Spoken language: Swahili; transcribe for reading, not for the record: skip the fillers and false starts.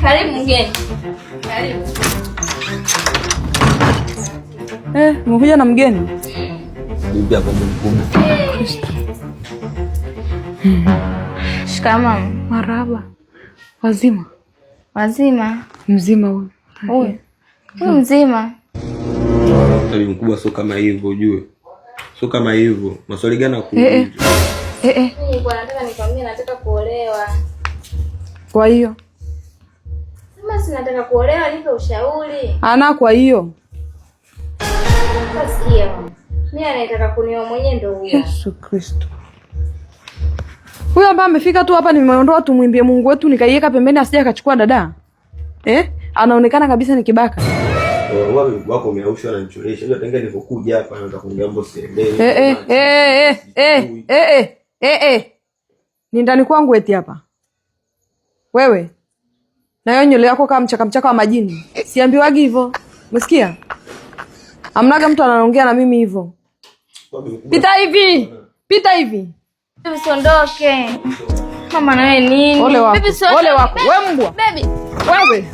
Karibu mgeni. Karibu. Umekuja na mgeni? Bibi hapo mkubwa. Shikamoo. Marhaba. Wazima? Wazima. Mzima huyu. Huyu mzima. Bibi mkubwa sio kama hivyo ujue. Sio kama hivyo. Maswali gani nakuuliza? Nilikuwa nataka nikwambie nataka kuolewa. Kwa hiyo? Sema si nataka kuolewa, nipe ushauri. Kwa hiyo. Sikia mama. Mimi anataka kunioa mwenyewe ndio huyo. Yesu Kristo. Huyo ambaye amefika tu hapa nimeondoa tumwimbie Mungu wetu nikaiweka pembeni asije akachukua dada. Anaonekana kabisa ni kibaka. Wewe wako umeaushwa na nichoresha. Unajua tangia nilipokuja hapa nataka kuniambia boss endele. Ni ndani kwangu eti hapa. Wewe. Na hiyo nywele yako kama mchaka wa majini. Siambiwagi hivyo. Umesikia? Amnaga mtu anaongea na mimi hivyo. Pita hivi. Pita hivi. Bibi sondoke. Mama na wewe nini? Ole wako. Ole wako. Wewe mbwa. Baby. Wewe.